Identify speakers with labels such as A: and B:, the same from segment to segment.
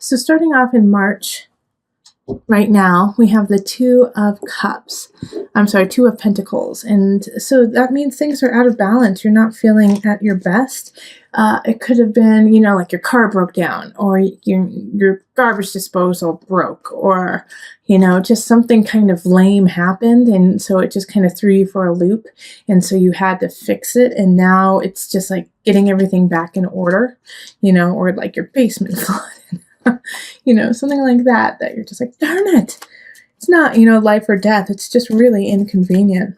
A: So starting off in March, right now, we have the Two of Cups. I'm sorry, Two of Pentacles. And so that means things are out of balance. You're not feeling at your best. It could have been, like your car broke down, or your garbage disposal broke, or, just something kind of lame happened. And so it just kind of threw you for a loop. And so you had to fix it. And now it's just like getting everything back in order, or like your basement flooded. Something like that you're just like, darn it. It's not, life or death. It's just really inconvenient.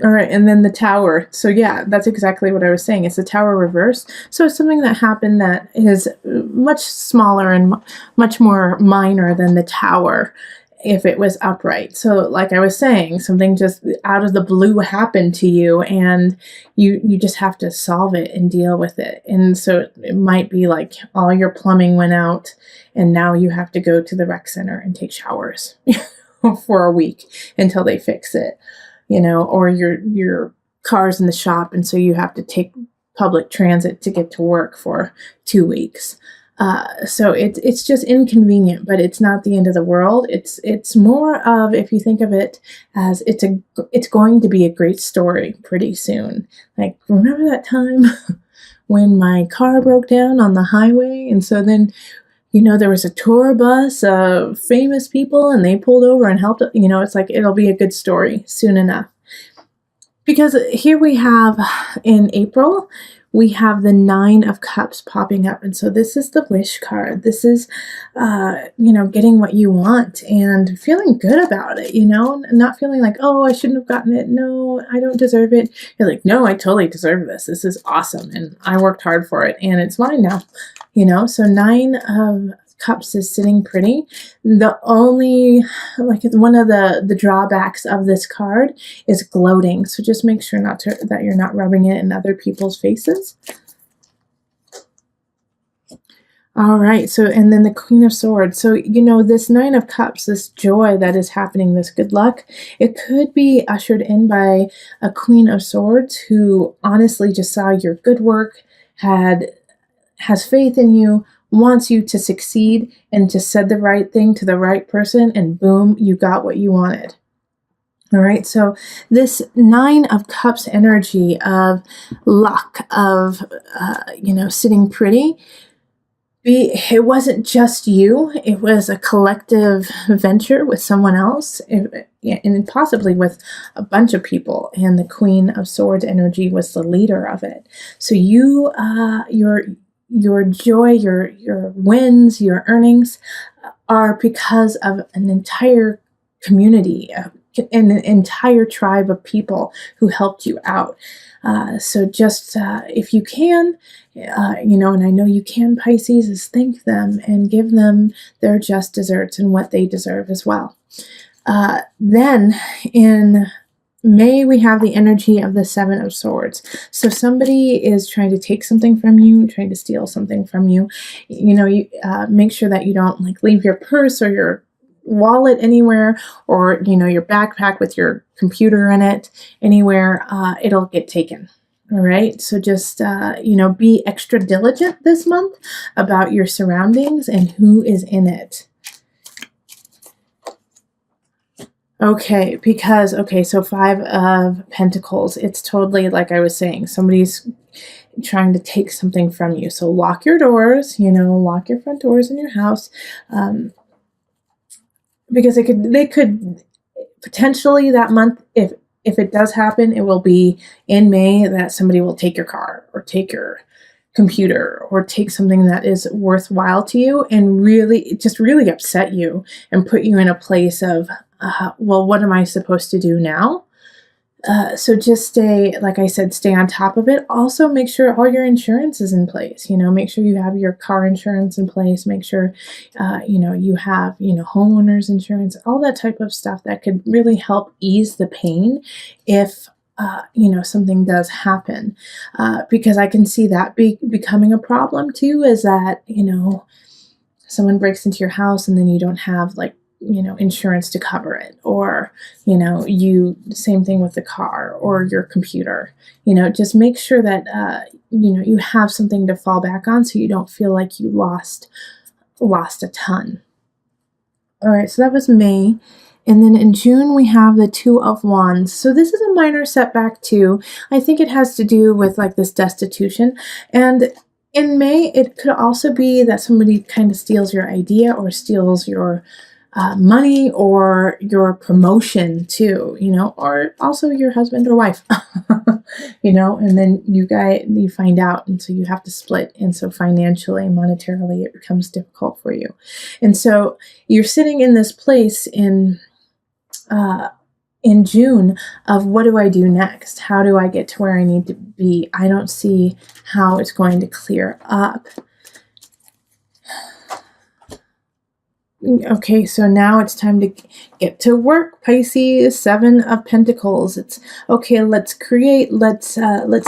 A: All right. And then the Tower. So yeah, that's exactly what I was saying. It's the Tower reverse. So it's something that happened that is much smaller and much more minor than the Tower if it was upright. So like I was saying, something just out of the blue happened to you, and you just have to solve it and deal with it. And so it might be like all your plumbing went out and now you have to go to the rec center and take showers for a week until they fix it, or your car's in the shop and so you have to take public transit to get to work for 2 weeks. So it's just inconvenient, but it's not the end of the world. It's more of, if you think of it as it's going to be a great story pretty soon. Like, remember that time when my car broke down on the highway? And so then, there was a tour bus of famous people and they pulled over and helped. It's like, it'll be a good story soon enough. Because here we have in April, we have the Nine of Cups popping up. And so this is the wish card. This is, getting what you want and feeling good about it, not feeling like, oh, I shouldn't have gotten it. No, I don't deserve it. You're like, no, I totally deserve this. This is awesome. And I worked hard for it and it's mine now, So Nine of Cups is sitting pretty. The only, one of the drawbacks of this card is gloating. So just make sure that you're not rubbing it in other people's faces. All right. So, and then the Queen of Swords. So, this Nine of Cups, this joy that is happening, this good luck, it could be ushered in by a Queen of Swords who honestly just saw your good work, has faith in you, wants you to succeed, and just said the right thing to the right person, and boom, you got what you wanted. All right, so this Nine of Cups energy of luck, of, sitting pretty, it wasn't just you. It was a collective venture with someone else, and possibly with a bunch of people, and the Queen of Swords energy was the leader of it. So your joy, your wins, your earnings are because of an entire community, an entire tribe of people who helped you out. So just if you can, and I know you can, Pisces, is thank them and give them their just desserts and what they deserve as well. Then in May, we have the energy of the Seven of Swords. So somebody is trying to take something from you, trying to steal something from you. You make sure that you don't leave your purse or your wallet anywhere, or your backpack with your computer in it anywhere. It'll get taken. All right. So just be extra diligent this month about your surroundings and who is in it. Okay, so Five of Pentacles, it's totally like I was saying, somebody's trying to take something from you. So lock your doors, lock your front doors in your house, because they could potentially that month, if it does happen, it will be in May that somebody will take your car or take your computer or take something that is worthwhile to you and really upset you and put you in a place of, well, what am I supposed to do now? So just stay on top of it. Also make sure all your insurance is in place, make sure you have your car insurance in place, make sure, you have, homeowners insurance, all that type of stuff that could really help ease the pain if, something does happen, because I can see that becoming a problem too, is that, someone breaks into your house and then you don't have insurance to cover it, or, same thing with the car or your computer. Just make sure that, you have something to fall back on so you don't feel like you lost a ton. All right, so that was May. And then in June, we have the Two of Wands. So this is a minor setback too. I think it has to do with like this destitution. And in May, it could also be that somebody kind of steals your idea or steals your money or your promotion too, or also your husband or wife, and then you find out, and so you have to split, and so financially, monetarily, it becomes difficult for you, and so you're sitting in this place in June of, what do I do next? How do I get to where I need to be? I don't see how it's going to clear up. Okay, so now it's time to get to work, Pisces. 7 of Pentacles. It's okay. Let's create. Let's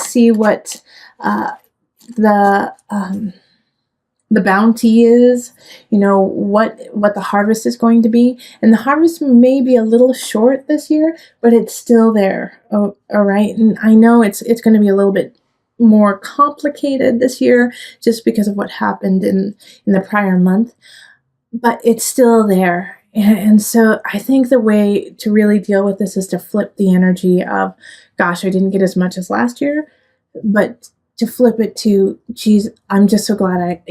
A: see what the bounty is. What the harvest is going to be, and the harvest may be a little short this year, but it's still there. Oh, all right, and I know it's going to be a little bit more complicated this year just because of what happened in the prior month. But it's still there. And so I think the way to really deal with this is to flip the energy of, gosh, I didn't get as much as last year, but to flip it to, geez, I'm just so glad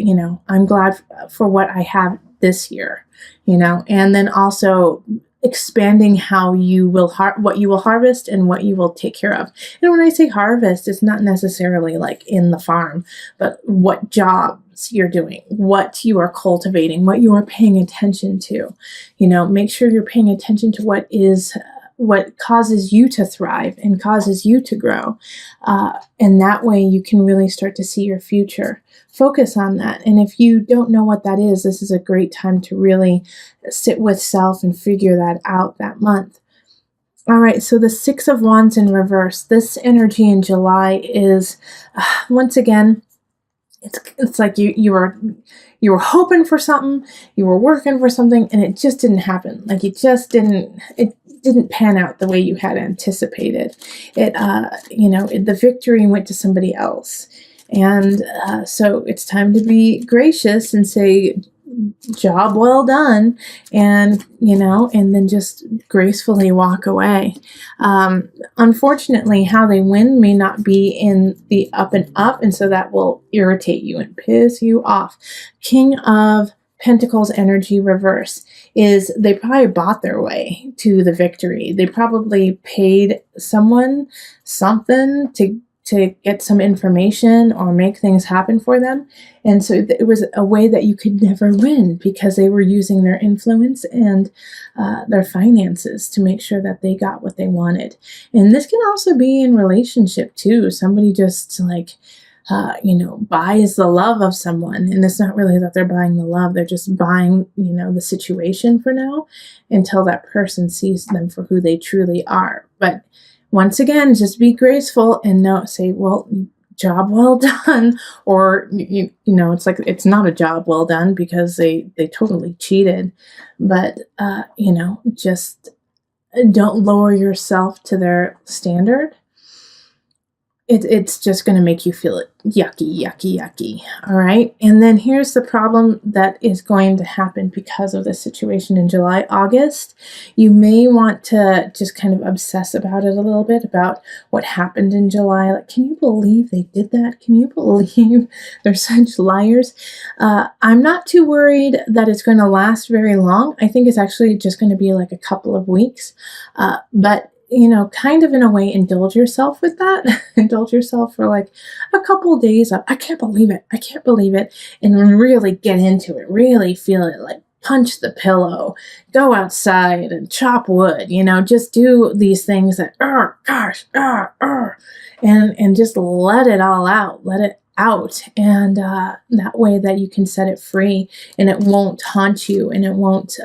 A: I'm glad for what I have this year, and then also expanding how you will what you will harvest and what you will take care of. And when I say harvest, it's not necessarily like in the farm, but what jobs you're doing, what you are cultivating, what you are paying attention to. Make sure you're paying attention to what causes you to thrive and causes you to grow. And that way you can really start to see your future. Focus on that. And if you don't know what that is, this is a great time to really sit with self and figure that out that month. All right, so the 6 of Wands in reverse. This energy in July is, once again, it's like you were hoping for something, you were working for something, and it just didn't happen. Like it didn't pan out the way you had anticipated. The victory went to somebody else. And so it's time to be gracious and say, job well done, and then just gracefully walk away. Unfortunately, how they win may not be in the up and up, and so that will irritate you and piss you off. King of Pentacles energy reverse is they probably bought their way to the victory. They probably paid someone something to get some information or make things happen for them. And so it was a way that you could never win because they were using their influence and their finances to make sure that they got what they wanted. And this can also be in relationship too. Somebody just buys the love of someone. And it's not really that they're buying the love. They're just buying, the situation for now until that person sees them for who they truly are. But once again, just be graceful and say, well, job well done. Or, it's like, it's not a job well done because they totally cheated. But, just don't lower yourself to their standard. It's just going to make you feel yucky. All right. And then here's the problem that is going to happen because of this situation in July, August. You may want to just kind of obsess about it a little bit, about what happened in July. Like, can you believe they did that? Can you believe they're such liars? I'm not too worried that it's going to last very long. I think it's actually just going to be like a couple of weeks. But kind of in a way, indulge yourself with that. Indulge yourself for like a couple of days of, I can't believe it. And really get into it, really feel it, like punch the pillow, go outside and chop wood, just do these things that, and just let it all out, let it out. And that way that you can set it free and it won't haunt you and it won't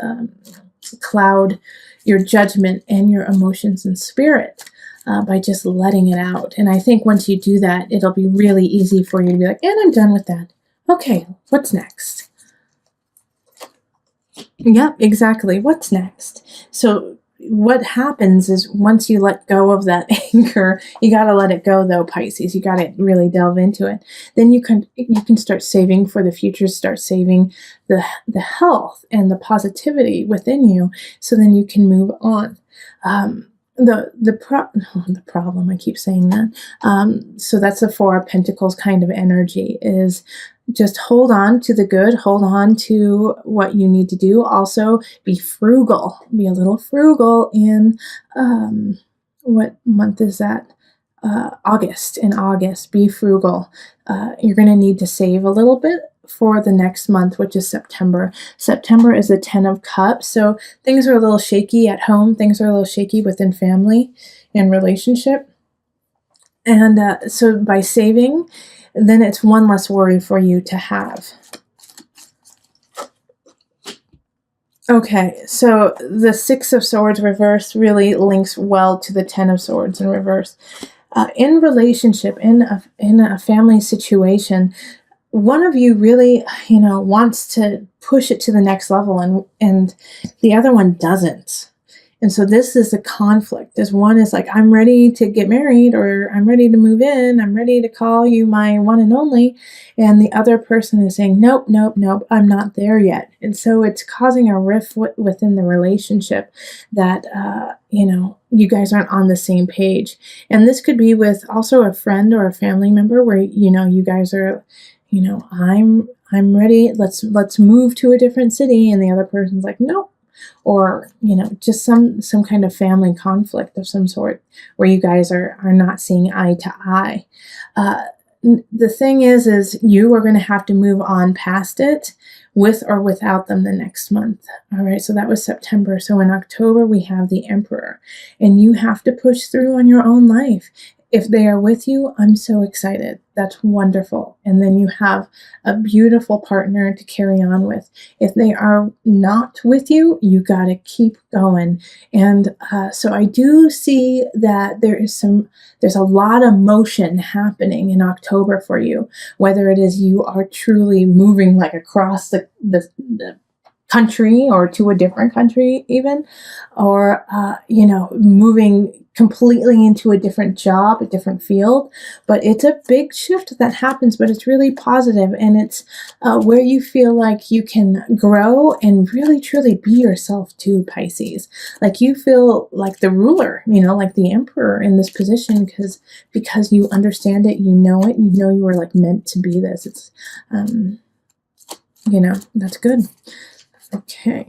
A: cloud your judgment and your emotions and spirit by just letting it out. And I think once you do that, it'll be really easy for you to be like, and I'm done with that. Okay, what's next? Yep, exactly. What's next? So what happens is once you let go of that anger, you got to let it go though, Pisces. You got to really delve into it. Then you can start saving for the future, start saving the health and the positivity within you, so then you can move on. The problem, I keep saying that. So that's the Four of Pentacles kind of energy, is just hold on to the good, hold on to what you need to do. Also, be frugal, be a little frugal in, what month is that? August. In August, be frugal. You're going to need to save a little bit for the next month, which is September. September is the 10 of Cups, so things are a little shaky at home. Things are a little shaky within family and relationship. And so by saving, then it's one less worry for you to have. Okay, so the Six of Swords reverse really links well to the 10 of Swords in reverse. In relationship, in a family situation, one of you really, wants to push it to the next level, and the other one doesn't. And so this is a conflict. This one is like, I'm ready to get married, or I'm ready to move in. I'm ready to call you my one and only. And the other person is saying, nope, nope, nope, I'm not there yet. And so it's causing a rift within the relationship that, you guys aren't on the same page. And this could be with also a friend or a family member where, you guys are, I'm ready. Let's move to a different city. And the other person's like, nope. Or just some kind of family conflict of some sort where you guys are not seeing eye to eye. The thing is you are going to have to move on past it, with or without them, the next month. All right, so that was September. So in October we have the Emperor, and you have to push through on your own life. If they are with you, I'm so excited. That's wonderful. And then you have a beautiful partner to carry on with. If they are not with you, you got to keep going. And so I do see that there's a lot of motion happening in October for you, whether it is you are truly moving like across the country or to a different country even, or, moving completely into a different job, a different field. But it's a big shift that happens, but it's really positive, and it's where you feel like you can grow and really truly be yourself too, Pisces. Like you feel like the ruler, like the emperor in this position, because you understand it, you were like meant to be this. It's that's good. Okay.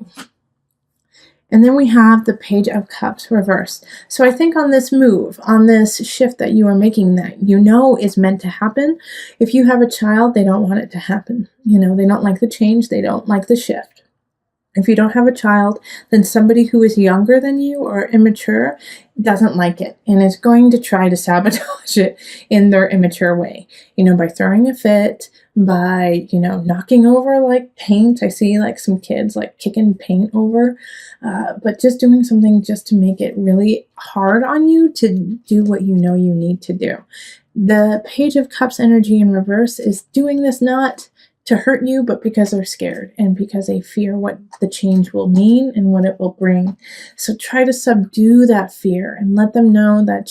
A: And then we have the Page of Cups reversed. So I think on this move, on this shift that you are making, that is meant to happen. If you have a child, they don't want it to happen. They don't like the change. They don't like the shift. If you don't have a child, then somebody who is younger than you or immature doesn't like it and is going to try to sabotage it in their immature way, by throwing a fit, by, knocking over like paint. I see like some kids like kicking paint over, but just doing something just to make it really hard on you to do what you need to do. The Page of Cups energy in reverse is doing this not to hurt you, but because they're scared and because they fear what the change will mean and what it will bring. So try to subdue that fear and let them know that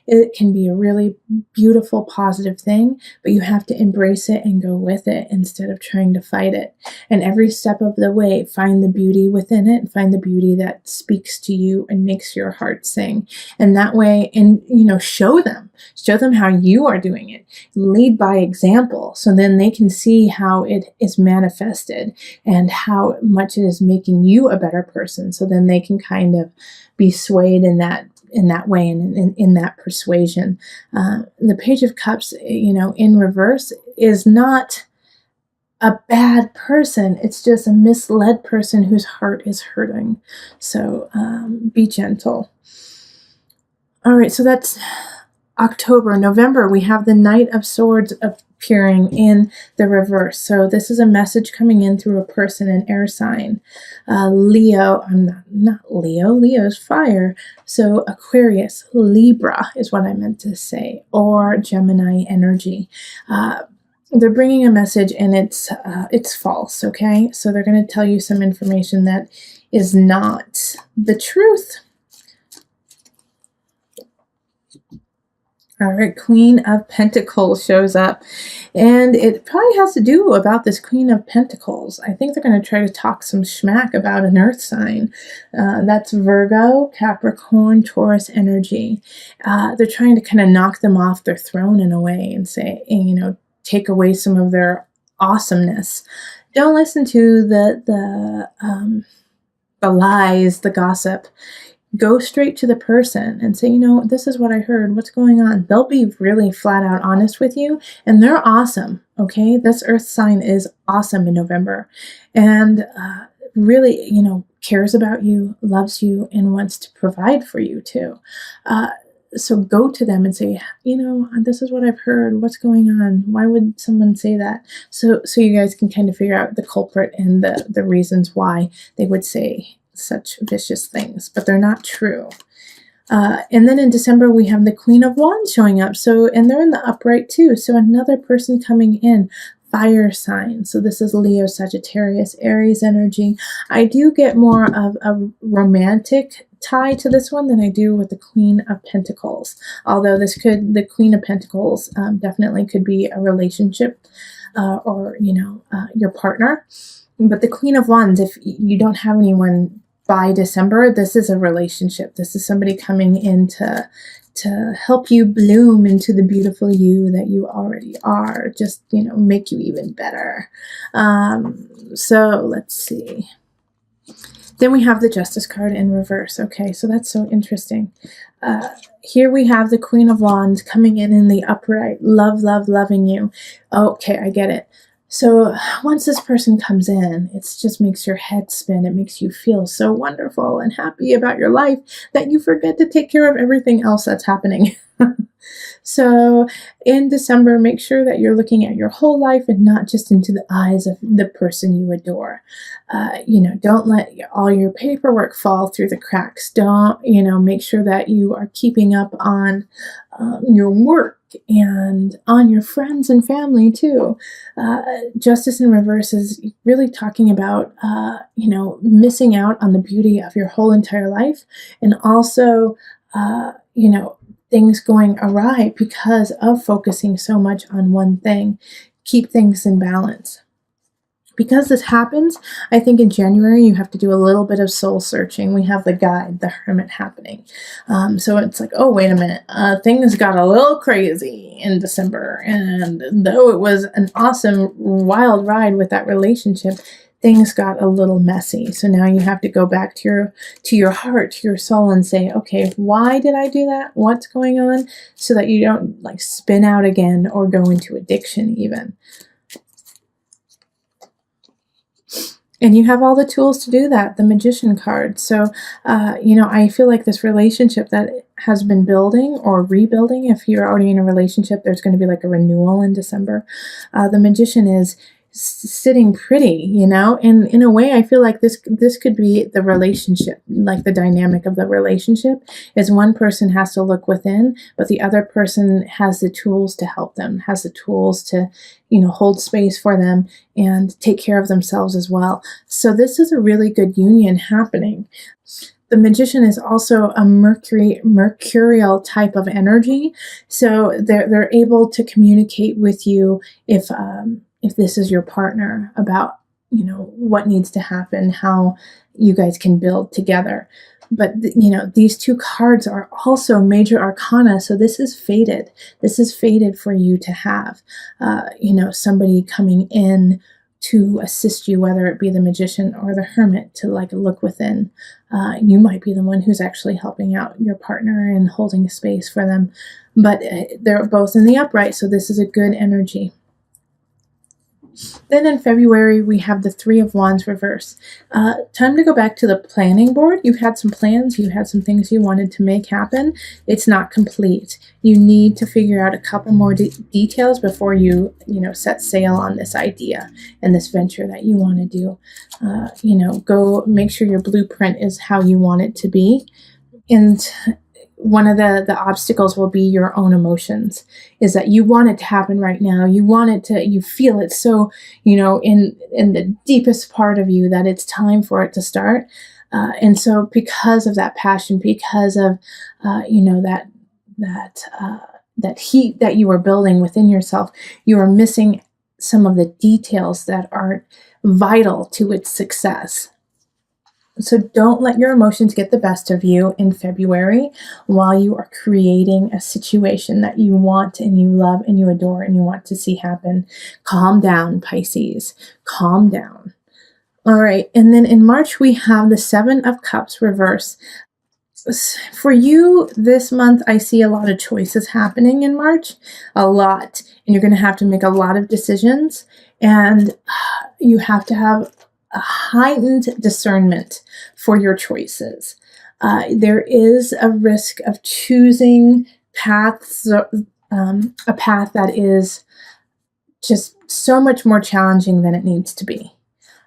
A: it can be a really beautiful, positive thing, but you have to embrace it and go with it instead of trying to fight it. And every step of the way, find the beauty within it, find the beauty that speaks to you and makes your heart sing. And that way, show them how you are doing it. Lead by example, so then they can see how it is manifested and how much it is making you a better person. So then they can kind of be swayed in that way and in that persuasion. The Page of Cups, in reverse, is not a bad person. It's just a misled person whose heart is hurting. So be gentle. All right, so that's October. November, we have the Knight of Swords appearing in the reverse. So this is a message coming in through a person, an air sign. Leo, I'm not Leo, Leo's fire. So Aquarius, Libra is what I meant to say, or Gemini energy. they're bringing a message, and it's false. Okay, so they're going to tell you some information that is not the truth. All right, Queen of Pentacles shows up, and it probably has to do about this Queen of Pentacles. I think they're going to try to talk some schmack about an earth sign. That's Virgo, Capricorn, Taurus energy. They're trying to kind of knock them off their throne in a way and say, you know, take away some of their awesomeness. Don't listen to the lies, the gossip. Go straight to the person and say, you know, this is what I heard. What's going on? They'll be really flat out honest with you, and they're awesome. Okay, this earth sign is awesome in November, and really, you know, cares about you, loves you, and wants to provide for you too. So go to them and say, you know, this is what I've heard. What's going on? Why would someone say that? So you guys can kind of figure out the culprit and the reasons why they would say such vicious things, but they're not true. And then in December, we have the Queen of Wands showing up. So, and they're in the upright too. So another person coming in, fire sign. So this is Leo, Sagittarius, Aries energy. I do get more of a romantic tie to this one than I do with the Queen of Pentacles. Although the Queen of Pentacles definitely could be a relationship or, you know, your partner. But the Queen of Wands, if you don't have anyone by December, this is a relationship. This is somebody coming in to help you bloom into the beautiful you that you already are. Just, you know, make you even better. So let's see. Then we have the Justice card in reverse. Okay, so that's so interesting. Here we have the Queen of Wands coming in the upright. Love, love, loving you. Okay, I get it. So once this person comes in, it just makes your head spin. It makes you feel so wonderful and happy about your life that you forget to take care of everything else that's happening. So in December, make sure that you're looking at your whole life and not just into the eyes of the person you adore. You know, don't let all your paperwork fall through the cracks. Don't, you know, make sure that you are keeping up on your work and on your friends and family too. Justice in reverse is really talking about, you know, missing out on the beauty of your whole entire life, and also, you know, things going awry because of focusing so much on one thing. Keep things in balance. Because this happens, I think in January you have to do a little bit of soul searching. We have the guide, the hermit happening. So it's like, oh, wait a minute. Things got a little crazy in December. And though it was an awesome, wild ride with that relationship, things got a little messy. So now you have to go back to your heart, to your soul, and say, okay, why did I do that? What's going on? So that you don't like spin out again or go into addiction even. And you have all the tools to do that, the Magician card. So, you know, I feel like this relationship that has been building or rebuilding, if you're already in a relationship, there's going to be like a renewal in December. The Magician is sitting pretty, you know, and in a way I feel like this could be the relationship, like the dynamic of the relationship is one person has to look within, but the other person has the tools to help them, has the tools to, you know, hold space for them and take care of themselves as well. So this is a really good union happening. The Magician is also a mercurial type of energy, so they're able to communicate with you if this is your partner about, you know, what needs to happen, how you guys can build together. But, you know, these two cards are also major arcana. So this is fated. This is fated for you to have, you know, somebody coming in to assist you, whether it be the Magician or the Hermit, to like look within. You might be the one who's actually helping out your partner and holding space for them. But they're both in the upright. So this is a good energy. Then in February, we have the Three of Wands reverse. Time to go back to the planning board. You had some plans. You had some things you wanted to make happen. It's not complete. You need to figure out a couple more details before you know, set sail on this idea and this venture that you want to do. You know, go make sure your blueprint is how you want it to be. And one of the obstacles will be your own emotions, is that you want it to happen right now. You want it to, you feel it so, in the deepest part of you that it's time for it to start. And so because of that passion, because of, that heat that you are building within yourself, you are missing some of the details that are vital to its success. So don't let your emotions get the best of you in February while you are creating a situation that you want and you love and you adore and you want to see happen. Calm down, Pisces. Calm down. All right. And then in March, we have the Seven of Cups reverse. For you this month, I see a lot of choices happening in March, a lot. And you're going to have to make a lot of decisions. And you have to have a heightened discernment for your choices. There is a risk of choosing paths, a path that is just so much more challenging than it needs to be.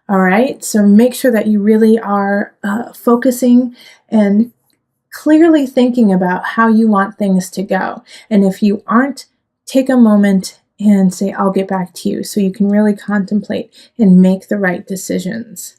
A: All right, so make sure that you really are focusing and clearly thinking about how you want things to go. And if you aren't, take a moment and say, I'll get back to you, so you can really contemplate and make the right decisions.